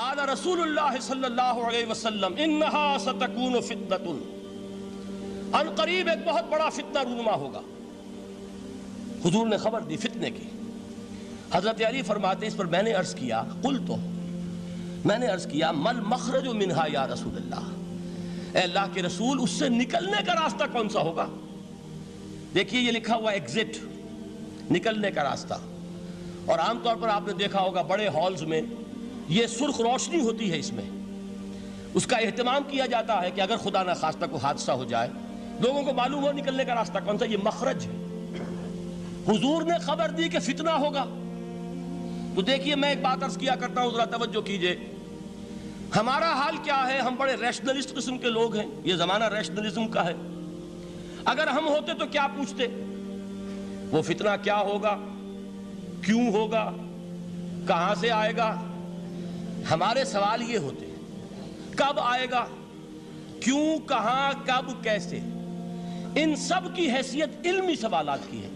قال رسول اللہ صلی اللہ علیہ وسلم انہا ستکون فتنۃ، ان قریب ایک بہت بڑا فتنہ رونما ہوگا۔ حضور نے خبر دی فتنے کی۔ حضرت علی فرماتے اس پر میں نے عرض کیا، میں نے عرض کیا مل مخرج منہا یا رسول اللہ، اے اللہ کے رسول اس سے نکلنے کا راستہ کون سا ہوگا؟ دیکھیے یہ لکھا ہوا ایگزٹ، نکلنے کا راستہ، اور عام طور پر آپ نے دیکھا ہوگا بڑے ہالز میں یہ سرخ روشنی ہوتی ہے، اس میں اس کا اہتمام کیا جاتا ہے کہ اگر خدا نہ خواستہ کوئی حادثہ ہو جائے لوگوں کو معلوم ہو نکلنے کا راستہ کون سا، یہ مخرج ہے۔ حضور نے خبر دی کہ فتنہ ہوگا۔ تو دیکھیے میں ایک بات عرض کیا کرتا ہوں، ذرا توجہ کیجئے، ہمارا حال کیا ہے؟ ہم بڑے ریشنلسٹ قسم کے لوگ ہیں، یہ زمانہ ریشنلزم کا ہے۔ اگر ہم ہوتے تو کیا پوچھتے؟ وہ فتنہ کیا ہوگا، کیوں ہوگا، کہاں سے آئے گا؟ ہمارے سوال یہ ہوتے ہیں، کب آئے گا، کیوں، کہاں، کب، کیسے؟ ان سب کی حیثیت علمی سوالات کی ہے۔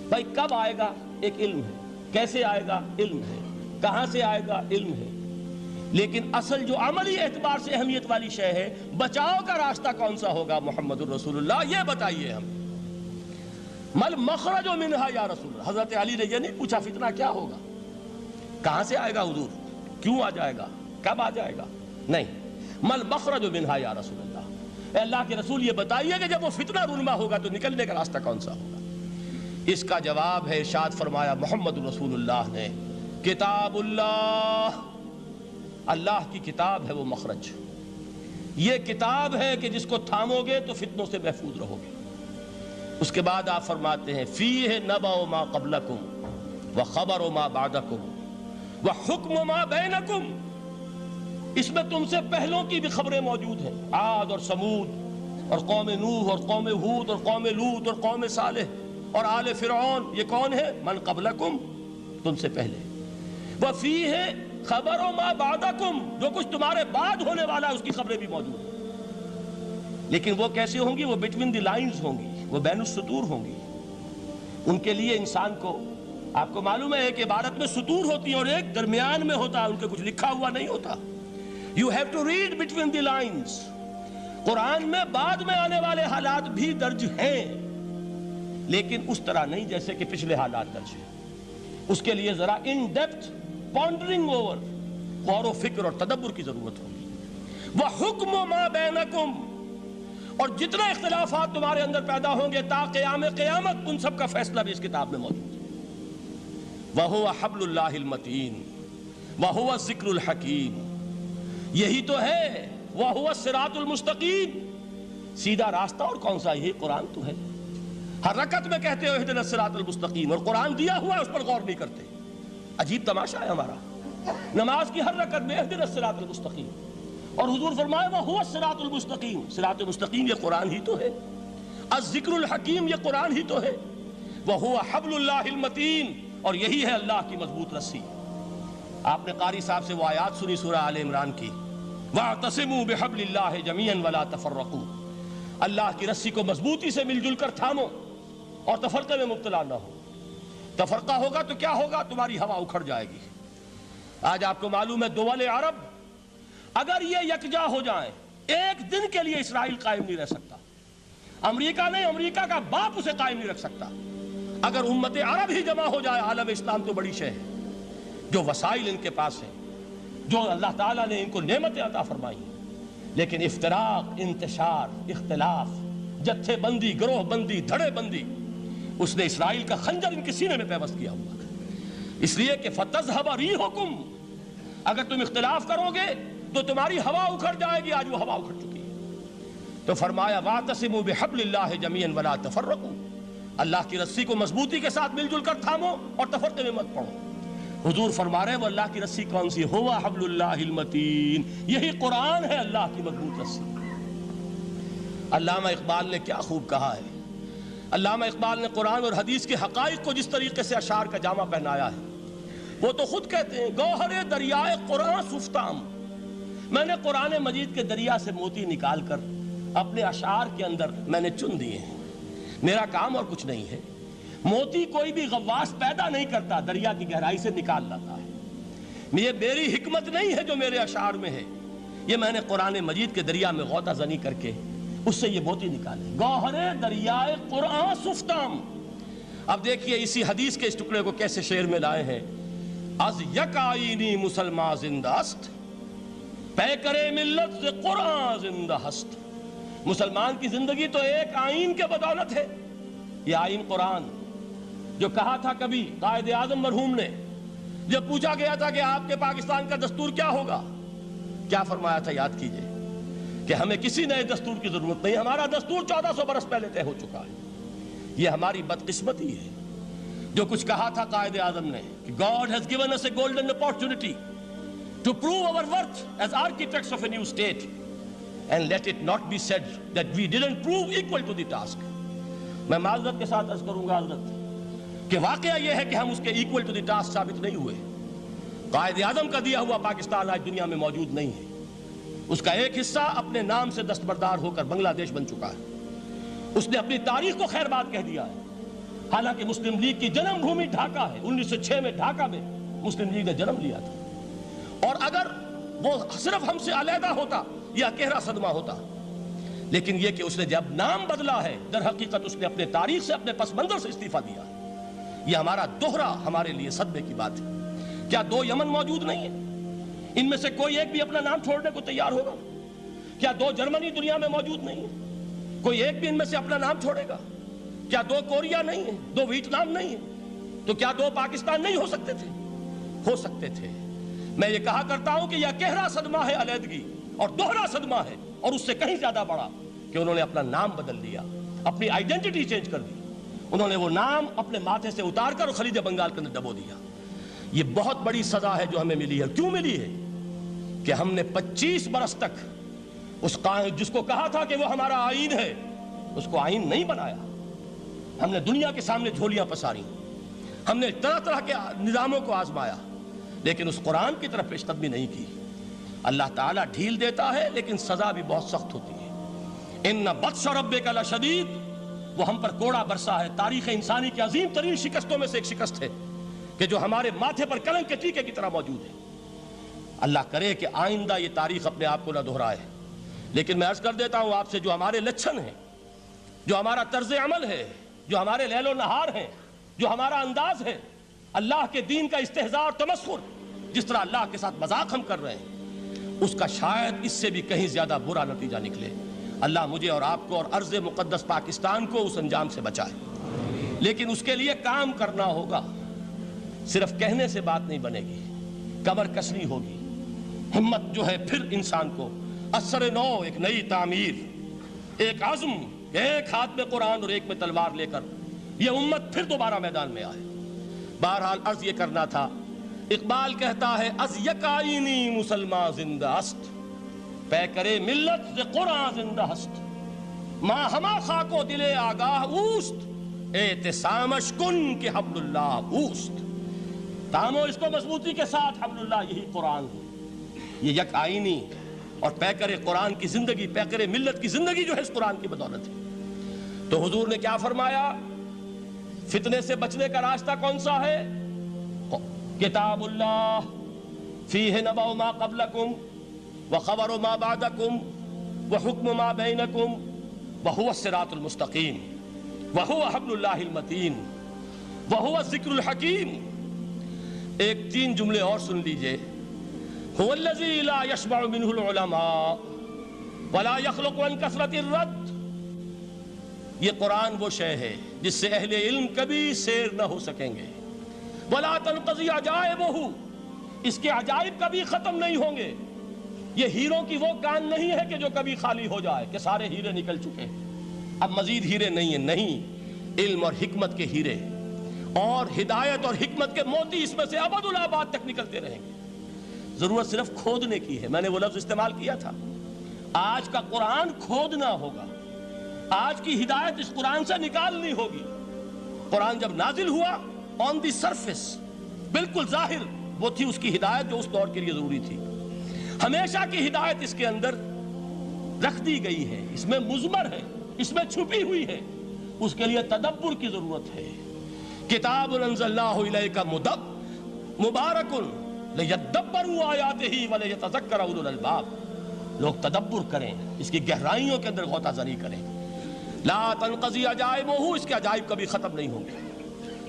بھائی کب آئے گا ایک علم ہے، کیسے آئے گا علم ہے، کہاں سے آئے گا علم ہے، لیکن اصل جو عملی اعتبار سے اہمیت والی شے ہے، بچاؤ کا راستہ کون سا ہوگا محمد الرسول اللہ، یہ بتائیے ہم۔ مل مخرج منہا یا رسول اللہ، حضرت علی نے یہ نہیں پوچھا فتنہ کیا ہوگا، کہاں سے آئے گا حضور، کیوں آ جائے گا، کب آ جائے گا، نہیں، مل مخرج منہا یا رسول اللہ، اے اللہ کے رسول یہ بتائیے کہ جب وہ فتنہ رونما ہوگا تو نکلنے کا راستہ کون سا ہوگا؟ اس کا جواب ہے، ارشاد فرمایا محمد رسول اللہ نے، کتاب اللہ، اللہ کی کتاب ہے وہ مخرج، یہ کتاب ہے کہ جس کو تھامو گے تو فتنوں سے محفوظ رہو گے۔ اس کے بعد آپ فرماتے ہیں فیہ نبأ ما قبلکم وخبر ما بعدکم وحکم ما بینکم، اس میں تم سے پہلوں کی بھی خبریں موجود ہیں، عاد اور سمود اور قوم نوح اور قوم ہود اور قوم لوط اور قوم صالح اور آل فرعون، یہ کون ہے؟ من قبلکم، تم سے پہلے، وفیہ خبر ما بعدکم، جو کچھ تمہارے بعد ہونے والا ہے اس کی خبریں بھی موجود ہیں، لیکن وہ کیسے ہوں گی؟ وہ بٹوین دی لائنز ہوں گی، وہ بین السطور ہوں گی۔ ان کے لیے انسان کو، آپ کو معلوم ہے کہ عبارت میں سطور ہوتی ہیں اور ایک درمیان میں ہوتا ہے، ان کے کچھ لکھا ہوا نہیں ہوتا۔ You have to read between the lines۔ قرآن میں بعد میں آنے والے حالات بھی درج ہیں، لیکن اس طرح نہیں جیسے کہ پچھلے حالات درج ہیں۔ اس کے لیے ذرا ان ڈیپتھ پونڈرنگ اوور، غور و فکر اور تدبر کی ضرورت ہوگی۔ وَحُکْمُ مَا بَيْنَكُمْ، اور جتنے اختلافات تمہارے اندر پیدا ہوں گے تا قیام قیامت، ان سب کا فیصلہ بھی اس کتاب میں موجود ہے۔ وَهُوَ حَبْلُ اللَّهِ الْمَتِينُ وَهُوَ الذِّكْرُ الْحَكِيمُ، یہی تو ہے وَهُوَ الصِّرَاطُ الْمُسْتَقِيمُ، سیدھا راستہ اور کون سا؟ یہی قرآن تو ہے۔ ہر رکعت میں کہتے ہو اهْدِنَا الصِّرَاطَ الْمُسْتَقِيمُ، اور قرآن دیا ہوا ہے اس پر غور نہیں کرتے۔ عجیب تماشا ہے ہمارا، نماز کی ہر رکعت میں اهْدِنَا الصِّرَاطَ الْمُسْتَقِيمُ، اور حضور فرمایا وَهُوَ الصِّرَاطُ الْمُسْتَقِيمُ، صراط مستقیم یہ قرآن ہی تو ہے، الذکر الحکیم یہ قرآن ہی تو ہے، وَهُوَ حَبْلُ اللَّهِ الْمَتِينُ، اور یہی ہے اللہ کی مضبوط رسی۔ آپ نے قاری صاحب سے وہ آیات سنی سورہ آل عمران کی، وَاعْتَصِمُوا بِحَبْلِ اللَّهِ جَمِيعًا وَلَا تَفَرَّقُوا، اللہ کی رسی کو مضبوطی سے مل جل کر تھامو اور تفرقے میں مبتلا نہ ہو۔ تفرقہ ہوگا تو کیا ہوگا؟ تمہاری ہوا اکھڑ جائے گی۔ آج آپ کو معلوم ہے دول عرب اگر یہ یکجا ہو جائیں، ایک دن کے لیے اسرائیل قائم نہیں رہ سکتا، امریکہ نہیں، امریکہ کا باپ اسے قائم نہیں رکھ سکتا۔ اگر امت عرب ہی جمع ہو جائے، عالم اسلام تو بڑی شے ہے، جو وسائل ان کے پاس ہیں، جو اللہ تعالیٰ نے ان کو نعمتیں عطا فرمائی ہیں، لیکن افتراق، انتشار، اختلاف، جتھے بندی، گروہ بندی، دھڑے بندی، اس نے اسرائیل کا خنجر ان کے سینے میں پیوست کیا ہوا ہے۔ اس لیے کہ فَتَذْهَبَ رِيحُكُمْ، اگر تم اختلاف کرو گے تو تمہاری ہوا اکھڑ جائے گی، آج وہ ہوا اکھڑ چکی ہے۔ تو فرمایا وَاعْتَصِمُوا بِحَبْلِ اللَّهِ جَمِيعًا وَلَا تَفَرَّقُوا، اللہ کی رسی کو مضبوطی کے ساتھ مل جل کر تھامو اور تفرقے میں مت پڑو۔ حضور فرما رہے ہیں وہ اللہ کی رسی کون سی؟ هُوَ حَبْلُ اللَّهِ الْمَتِينُ، یہی قرآن ہے اللہ کی مضبوط رسی۔ علامہ اقبال نے کیا خوب کہا ہے، علامہ اقبال نے قرآن اور حدیث کے حقائق کو جس طریقے سے اشعار کا جامع پہنایا ہے، وہ تو خود کہتے ہیں گوہر دریائے قرآن سفتام، میں نے قرآن مجید کے دریا سے موتی نکال کر اپنے اشعار کے اندر میں نے چن دیے ہیں، میرا کام اور کچھ نہیں ہے۔ موتی کوئی بھی غواص پیدا نہیں کرتا، دریا کی گہرائی سے نکال لاتا ہے۔ یہ میری حکمت نہیں ہے جو میرے اشعار میں ہے، یہ میں نے قرآن مجید کے دریا میں غوطہ زنی کر کے اس سے یہ موتی نکالے، گوہر دریائے قرآن سفتام۔ اب دیکھیے اسی حدیث کے اس ٹکڑے کو کیسے شعر میں لائے ہیں۔ از یک آئینی مسلمان زندہ است، پے کرے ملت سے قرآن زندہ ہست۔ مسلمان کی زندگی تو ایک آئین کے بدولت ہے، یہ آئین قرآن، جو کہا تھا کبھی قائد اعظم مرحوم نے جب پوچھا گیا تھا کہ آپ کے پاکستان کا دستور کیا ہوگا، کیا فرمایا تھا یاد کیجئے کہ ہمیں کسی نئے دستور کی ضرورت نہیں، ہمارا دستور 1400 برس پہلے طے ہو چکا ہے۔ یہ ہماری بدقسمتی ہے جو کچھ کہا تھا قائد اعظم نے کہ God has given us a golden opportunity to prove our worth as architects of a new state, and let it not be said that we didn't prove equal to the task۔ میں معذرت کے ساتھ عرض کروں گا حضرت کہ واقعہ یہ ہے کہ ہم اس کے equal to the task ثابت نہیں ہوئے۔ قائد اعظم کا دیا ہوا پاکستان آج دنیا میں موجود نہیں ہے، اس کا ایک حصہ اپنے نام سے دستبردار ہو کر بنگلہ دیش بن چکا ہے، اس نے اپنی تاریخ کو خیر بات کہہ دیا ہے، حالانکہ مسلم لیگ کی جنم بھومی ڈھاکہ ہے، 1906 میں ڈھاکہ میں مسلم لیگ نے جنم لیا تھا، اور اگر وہ صرف ہم سے علیحدہ ہوتا یہ گہرا صدمہ ہوتا، لیکن یہ کہ اس نے جب نام بدلا ہے در حقیقت اس نے اپنے تاریخ سے اپنے پس منظر سے استعفیٰ دیا ہے۔ یہ ہمارا دوہرا ہمارے لیے صدمے کی بات ہے۔ کیا 2 یمن موجود نہیں ہیں؟ ان میں سے کوئی ایک بھی اپنا نام چھوڑنے کو تیار ہوگا؟ کیا 2 جرمنی دنیا میں موجود نہیں ہیں؟ کوئی ایک بھی ان میں سے اپنا نام چھوڑے گا؟ کیا 2 کوریا نہیں ہیں؟ 2 ویتنام نہیں ہیں؟ تو کیا 2 پاکستان نہیں ہو سکتے تھے؟ ہو سکتے تھے۔ میں یہ کہا کرتا ہوں کہ یہ گہرا صدمہ ہے علیحدگی، اور دوہرا صدمہ ہے، اور اس سے کہیں زیادہ بڑا کہ انہوں نے اپنا نام بدل دیا، اپنی آئیڈینٹی چینج کر دی، انہوں نے وہ نام اپنے ماتھے سے اتار کر خلیج بنگال کے اندر دبو دیا۔ یہ بہت بڑی سزا ہے جو ہمیں ملی ہے۔ کیوں ملی ہے؟ کہ ہم نے 25 برس تک اس قائد جس کو کہا تھا کہ وہ ہمارا آئین ہے، اس کو آئین نہیں بنایا۔ ہم نے دنیا کے سامنے جھولیاں پساری، ہم نے طرح طرح کے نظاموں کو آزمایا، لیکن اس قرآن کی طرف پیش قدمی نہیں کی۔ اللہ تعالیٰ ڈھیل دیتا ہے لیکن سزا بھی بہت سخت ہوتی ہے۔ ان بطش ربک لشدید، وہ ہم پر کوڑا برسا ہے۔ تاریخ انسانی کی عظیم ترین شکستوں میں سے ایک شکست ہے کہ جو ہمارے ماتھے پر کلنک کے ٹیکے کی طرح موجود ہے۔ اللہ کرے کہ آئندہ یہ تاریخ اپنے آپ کو نہ دہرائے، لیکن میں عرض کر دیتا ہوں آپ سے، جو ہمارے لچھن ہیں، جو ہمارا طرز عمل ہے، جو ہمارے لیل و نہار ہیں، جو ہمارا انداز ہے، اللہ کے دین کا استہزاء اور تمسخر، جس طرح اللہ کے ساتھ مذاق ہم کر رہے ہیں، اس کا شاید اس سے بھی کہیں زیادہ برا نتیجہ نکلے۔ اللہ مجھے اور آپ کو اور ارض مقدس پاکستان کو اس انجام سے بچائے، لیکن اس کے لیے کام کرنا ہوگا۔ صرف کہنے سے بات نہیں بنے گی، کمر کسنی ہوگی، ہمت جو ہے پھر انسان کو اثر نو، ایک نئی تعمیر، ایک عزم، ایک ہاتھ میں قرآن اور ایک میں تلوار لے کر یہ امت پھر دوبارہ میدان میں آئے۔ بہرحال عرض یہ کرنا تھا، اقبال کہتا ہے از یک آئینی مسلمان زندہ است، پے کرے ملت سے قرآن زندہ ہست، ماں ہما خاک و دل آگاہ اوست، اعتصامش کن کہ حبل اللہ اوست۔ تامو اس کو مضبوطی کے ساتھ، حبل اللہ یہی قرآن ہے۔ یہ یک آئینی اور پیکر قرآن کی زندگی، پیکر ملت کی زندگی جو ہے اس قرآن کی بدولت ہے۔ تو حضور نے کیا فرمایا؟ فتنے سے بچنے کا راستہ کون سا ہے؟ کتاب اللہ فیہ نبأ ما قبلکم وخبر ما بعدکم وحکم ما بینکم وہو الصراط المستقیم وہو حبل اللہ المتین وہو الذکر الحکیم۔ ایک 3 جملے اور سن لیجئے۔ هو الذی لا یشبع منہ العلماء ولا یخلق عن کثرت الرد۔ یہ قرآن وہ شے ہے جس سے اہل علم کبھی سیر نہ ہو سکیں گے۔ ولا تنقضی عجائبہ، اس کے عجائب کبھی ختم نہیں ہوں گے۔ یہ ہیروں کی وہ کان نہیں ہے کہ جو کبھی خالی ہو جائے کہ سارے ہیرے نکل چکے اب مزید ہیرے نہیں ہیں، نہیں، علم اور حکمت کے ہیرے اور ہدایت اور حکمت کے موتی اس میں سے ابد الآباد تک نکلتے رہیں گے۔ ضرورت صرف کھودنے کی ہے۔ میں نے وہ لفظ استعمال کیا تھا، آج کا قرآن کھودنا ہوگا، آج کی ہدایت اس قرآن سے نکالنی ہوگی۔ قرآن جب نازل ہوا آن دی سرفیس، بالکل ظاہر وہ تھی اس کی ہدایت جو اس دور کے لیے ضروری تھی۔ ہمیشہ کی ہدایت اس کے اندر رکھ دی گئی ہے، اس میں مضمر ہے، اس میں چھپی ہوئی ہے، اس کے لیے تدبر کی ضرورت ہے۔ کتاب انزلناہ الیک مبارک لِيَدَّبَّرُوا آیَاتِهِ وَلِيَتَذَكَّرَ أُولُو الْأَلْبَابِ، لوگ تدبر کریں، اس کی گہرائیوں کے اندر غوطہ زنی کریں۔ لا تنقضی عجائبہ، اس کے عجائب کبھی ختم نہیں ہوں گے۔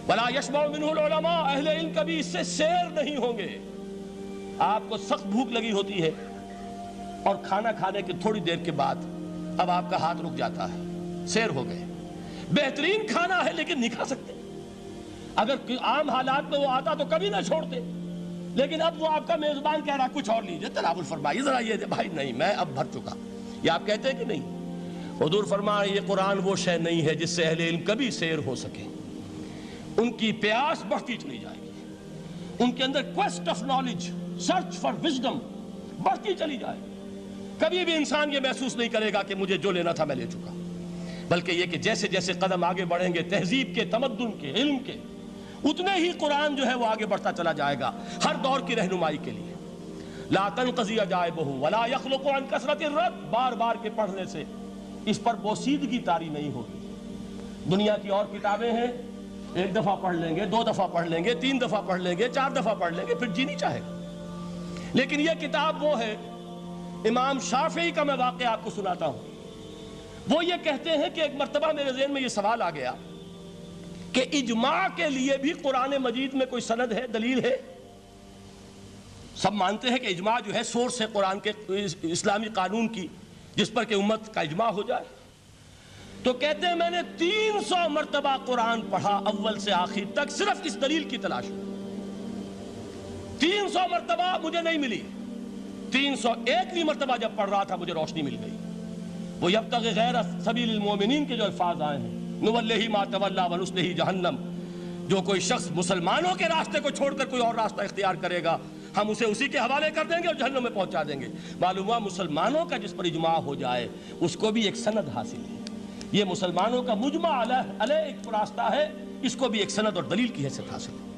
ولا یشبع منہ العلماء، اہل علم کبھی اس سے سیر نہیں ہوں گے۔ آپ کو سخت بھوک لگی ہوتی ہے اور کھانا کھانے کے تھوڑی دیر کے بعد اب آپ کا ہاتھ رک جاتا ہے، سیر ہو گئے، بہترین کھانا ہے لیکن نہیں کھا سکتے۔ اگر عام حالات میں وہ آتا تو کبھی نہ چھوڑتے، لیکن اب وہ آپ کا میزبان کہہ رہا کچھ اور لیجئے، تناول فرمائیے ذرا، یہ بھائی نہیں میں اب بھر چکا، یہ آپ کہتے ہیں کہ نہیں؟ حضور فرمایا یہ قرآن وہ شے نہیں ہے جس سے اہل علم کبھی سیر ہو سکے، ان کی پیاس بڑھتی چلی جائے گی، ان کے اندر quest of knowledge, search for wisdom بڑھتی چلی جائے گی۔ کبھی بھی انسان یہ محسوس نہیں کرے گا کہ مجھے جو لینا تھا میں لے چکا، بلکہ یہ کہ جیسے جیسے قدم آگے بڑھیں گے تہذیب کے، تمدن کے، علم کے، اتنے ہی قرآن جو ہے وہ آگے بڑھتا چلا جائے گا ہر دور کی رہنمائی کے لیے۔ لا تنقضی عجائبہ ولا یخلق عن کثرت الرد، بار بار کے پڑھنے سے اس پر بوسیدگی طاری نہیں ہوگی۔ دنیا کی اور کتابیں ہیں، ایک دفعہ پڑھ لیں گے، دو دفعہ پڑھ لیں گے، تین دفعہ پڑھ لیں گے، چار دفعہ پڑھ لیں گے، پھر جی نہیں چاہے گا۔ لیکن یہ کتاب وہ ہے، امام شافعی کا میں واقعہ آپ کو سناتا ہوں۔ وہ یہ کہتے ہیں کہ ایک مرتبہ میرے ذہن میں یہ سوال آ گیا کہ اجماع کے لیے بھی قرآن مجید میں کوئی سند ہے، دلیل ہے؟ سب مانتے ہیں کہ اجماع جو ہے سورس ہے قرآن کے، اسلامی قانون کی، جس پر کہ امت کا اجماع ہو جائے۔ تو کہتے ہیں میں نے 300 مرتبہ قرآن پڑھا اول سے آخر تک، صرف اس دلیل کی تلاش میں۔ 300 مرتبہ مجھے نہیں ملی، 301ویں مرتبہ جب پڑھ رہا تھا مجھے روشنی مل گئی۔ وہ یبتغی غیر سبیل المومنین کے جو الفاظ آئے ہیں، نولیہ ما تولی ونصلہ جہنم، جو کوئی شخص مسلمانوں کے راستے کو چھوڑ کر کوئی اور راستہ اختیار کرے گا ہم اسے اسی کے حوالے کر دیں گے اور جہنم میں پہنچا دیں گے۔ معلوم ہوا مسلمانوں کا جس پر اجماع ہو جائے اس کو بھی ایک سند حاصل ہے۔ یہ مسلمانوں کا مجمع علیہ ایک راستہ ہے، اس کو بھی ایک سند اور دلیل کی حیثیت حاصل ہے۔